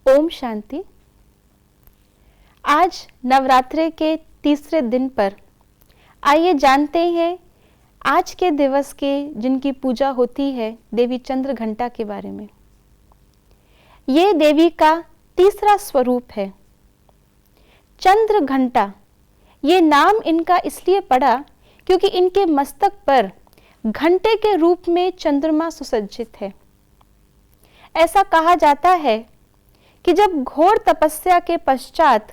ओम शांति। आज नवरात्रि के तीसरे दिन पर आइए जानते हैं आज के दिवस के जिनकी पूजा होती है देवी चंद्र घंटा के बारे में। ये देवी का तीसरा स्वरूप है। चंद्र घंटा, ये नाम इनका इसलिए पड़ा क्योंकि इनके मस्तक पर घंटे के रूप में चंद्रमा सुसज्जित है। ऐसा कहा जाता है कि जब घोर तपस्या के पश्चात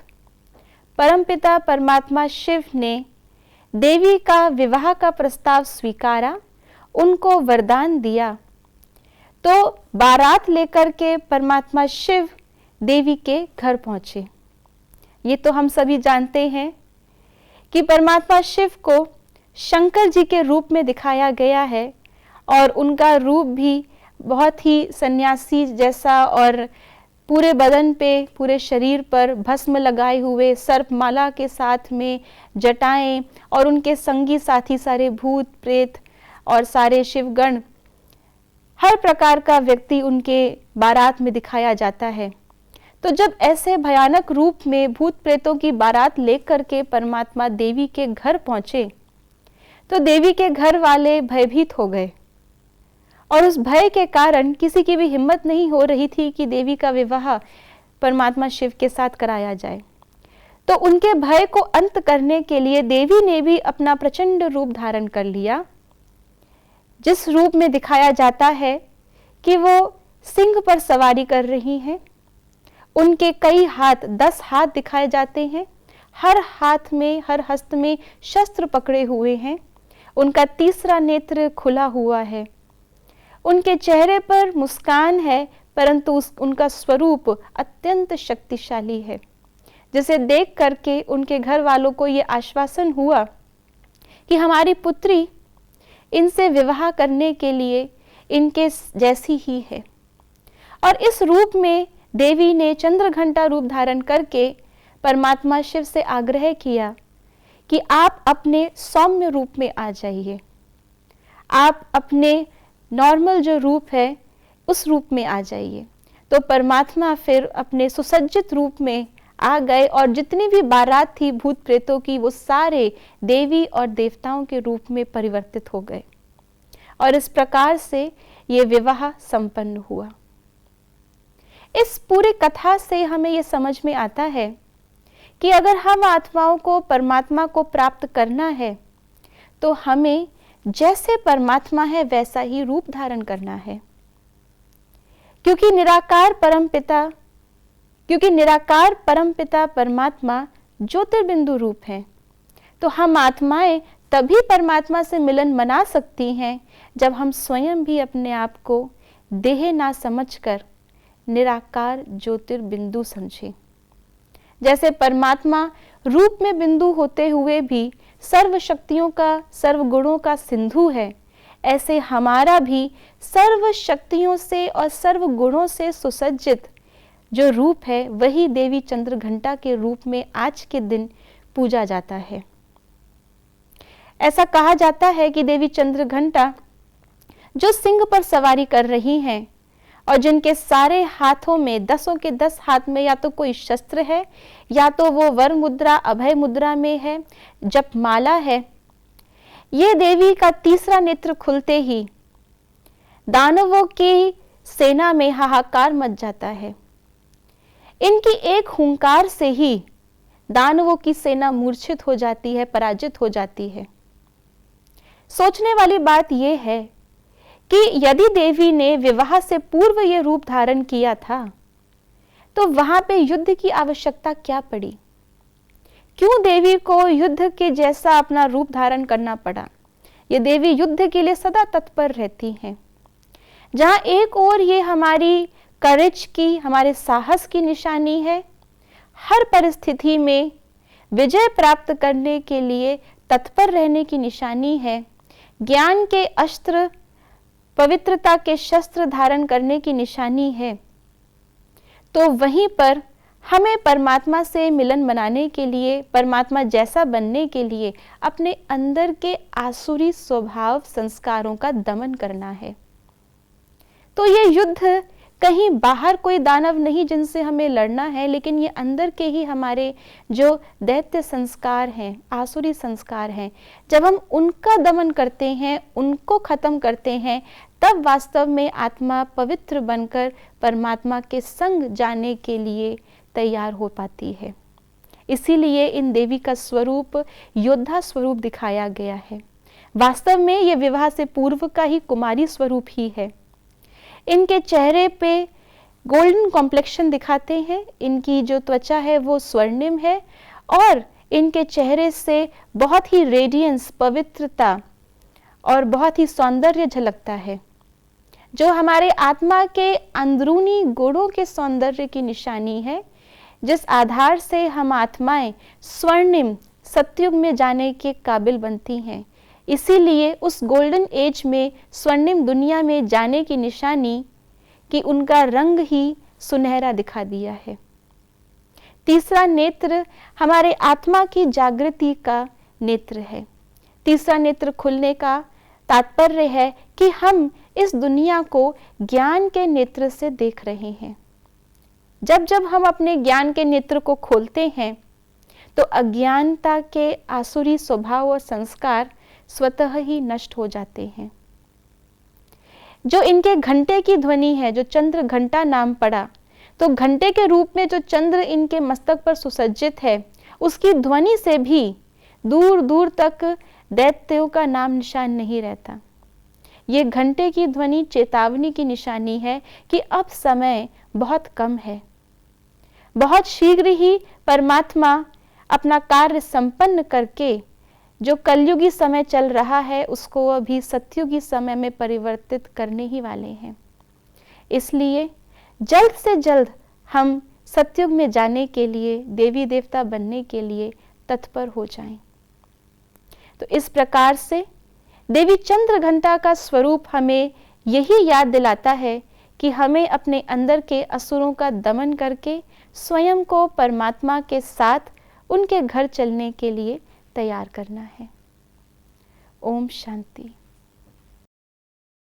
परमपिता परमात्मा शिव ने देवी का विवाह का प्रस्ताव स्वीकारा, उनको वरदान दिया, तो बारात लेकर के परमात्मा शिव देवी के घर पहुंचे। ये तो हम सभी जानते हैं कि परमात्मा शिव को शंकर जी के रूप में दिखाया गया है और उनका रूप भी बहुत ही सन्यासी जैसा और पूरे बदन पे, पूरे शरीर पर भस्म लगाए हुए, सर्पमाला के साथ में जटाएं और उनके संगी साथी सारे भूत प्रेत और सारे शिवगण, हर प्रकार का व्यक्ति उनके बारात में दिखाया जाता है। तो जब ऐसे भयानक रूप में भूत प्रेतों की बारात लेकर के परमात्मा देवी के घर पहुंचे तो देवी के घर वाले भयभीत हो गए और उस भय के कारण किसी की भी हिम्मत नहीं हो रही थी कि देवी का विवाह परमात्मा शिव के साथ कराया जाए। तो उनके भय को अंत करने के लिए देवी ने भी अपना प्रचंड रूप धारण कर लिया, जिस रूप में दिखाया जाता है कि वो सिंह पर सवारी कर रही हैं। उनके कई हाथ, 10 हाथ दिखाए जाते हैं, हर हाथ में, हर हस्त में शस्त्र पकड़े हुए हैं। उनका तीसरा नेत्र खुला हुआ है। उनके चेहरे पर मुस्कान है, परंतु उनका स्वरूप अत्यंत शक्तिशाली है, जिसे देख करके उनके घर वालों को ये आश्वासन हुआ कि हमारी पुत्री इनसे विवाह करने के लिए इनके जैसी ही है। और इस रूप में देवी ने चंद्रघंटा रूप धारण करके परमात्मा शिव से आग्रह किया कि आप अपने सौम्य रूप में आ जाइए, आप अपने नॉर्मल जो रूप है उस रूप में आ जाइए। तो परमात्मा फिर अपने सुसज्जित रूप में आ गए और जितनी भी बारात थी भूत प्रेतों की, वो सारे देवी और देवताओं के रूप में परिवर्तित हो गए और इस प्रकार से ये विवाह संपन्न हुआ। इस पूरी कथा से हमें ये समझ में आता है कि अगर हम आत्माओं को परमात्मा को प्राप्त करना है तो हमें जैसे परमात्मा है वैसा ही रूप धारण करना है, क्योंकि निराकार परमपिता परमात्मा ज्योतिर्बिंदु रूप है। तो हम आत्माएं तभी परमात्मा से मिलन मना सकती हैं जब हम स्वयं भी अपने आप को देह ना समझकर निराकार ज्योतिर्बिंदु समझें। जैसे परमात्मा रूप में बिंदु होते हुए भी सर्व शक्तियों का, सर्व गुणों का सिंधु है, ऐसे हमारा भी सर्व शक्तियों से और सर्व गुणों से सुसज्जित जो रूप है वही देवी चंद्रघंटा के रूप में आज के दिन पूजा जाता है। ऐसा कहा जाता है कि देवी चंद्रघंटा जो सिंह पर सवारी कर रही हैं और जिनके सारे हाथों में, 10 के 10 हाथ में या तो कोई शस्त्र है या तो वो वर मुद्रा, अभय मुद्रा में है, जपमाला है। ये देवी का तीसरा नेत्र खुलते ही दानवों की सेना में हाहाकार मच जाता है। इनकी एक हुंकार से ही दानवों की सेना मूर्छित हो जाती है, पराजित हो जाती है। सोचने वाली बात यह है कि यदि देवी ने विवाह से पूर्व ये रूप धारण किया था तो वहां पे युद्ध की आवश्यकता क्या पड़ी? क्यों देवी को युद्ध के जैसा अपना रूप धारण करना पड़ा? ये देवी युद्ध के लिए सदा तत्पर रहती हैं। जहां एक ओर ये हमारी करेज की, हमारे साहस की निशानी है, हर परिस्थिति में विजय प्राप्त करने के लिए तत्पर रहने की निशानी है, ज्ञान के अस्त्र, पवित्रता के शस्त्र धारण करने की निशानी है, तो वहीं पर हमें परमात्मा से मिलन मनाने के लिए, परमात्मा जैसा बनने के लिए अपने अंदर के आसुरी स्वभाव संस्कारों का दमन करना है। तो ये युद्ध कहीं बाहर कोई दानव नहीं जिनसे हमें लड़ना है, लेकिन ये अंदर के ही हमारे जो दैत्य संस्कार हैं, आसुरी संस्कार हैं, जब हम उनका दमन करते हैं, उनको खत्म करते हैं, तब वास्तव में आत्मा पवित्र बनकर परमात्मा के संग जाने के लिए तैयार हो पाती है। इसीलिए इन देवी का स्वरूप योद्धा स्वरूप दिखाया गया है। वास्तव में ये विवाह से पूर्व का ही कुमारी स्वरूप ही है। इनके चेहरे पे गोल्डन कॉम्प्लेक्शन दिखाते हैं, इनकी जो त्वचा है वो स्वर्णिम है और इनके चेहरे से बहुत ही रेडियंस, पवित्रता और बहुत ही सौंदर्य झलकता है, जो हमारे आत्मा के अंदरूनी गुणों के सौंदर्य की निशानी है, जिस आधार से हम आत्माएं स्वर्णिम सतयुग में जाने के काबिल बनती हैं। इसीलिए उस गोल्डन एज में, स्वर्णिम दुनिया में जाने की निशानी कि उनका रंग ही सुनहरा दिखा दिया है। तीसरा नेत्र हमारे आत्मा की जागृति का नेत्र है। तीसरा नेत्र खुलने का तात्पर्य है कि हम इस दुनिया को ज्ञान के नेत्र से देख रहे हैं। जब जब हम अपने ज्ञान के नेत्र को खोलते हैं तो अज्ञानता के आसुरी स्वभाव और संस्कार स्वतः ही नष्ट हो जाते हैं। जो इनके घंटे की ध्वनि है, जो चंद्र घंटा नाम पड़ा, तो घंटे के रूप में जो चंद्र इनके मस्तक पर सुसज्जित है, उसकी ध्वनि से भी दूर दूर तक दैत्यों का नाम निशान नहीं रहता। ये घंटे की ध्वनि चेतावनी की निशानी है कि अब समय बहुत कम है। बहुत शीघ्र ही परमात्मा अपना कार्य संपन्न करके जो कलयुगी समय चल रहा है उसको अभी सतयुगी समय में परिवर्तित करने ही वाले हैं। इसलिए जल्द से जल्द हम सतयुग में जाने के लिए, देवी देवता बनने के लिए तत्पर हो जाएं। तो इस प्रकार से देवी चंद्र घंटा का स्वरूप हमें यही याद दिलाता है कि हमें अपने अंदर के असुरों का दमन करके स्वयं को परमात्मा के साथ उनके घर चलने के लिए तैयार करना है। ओम शांति।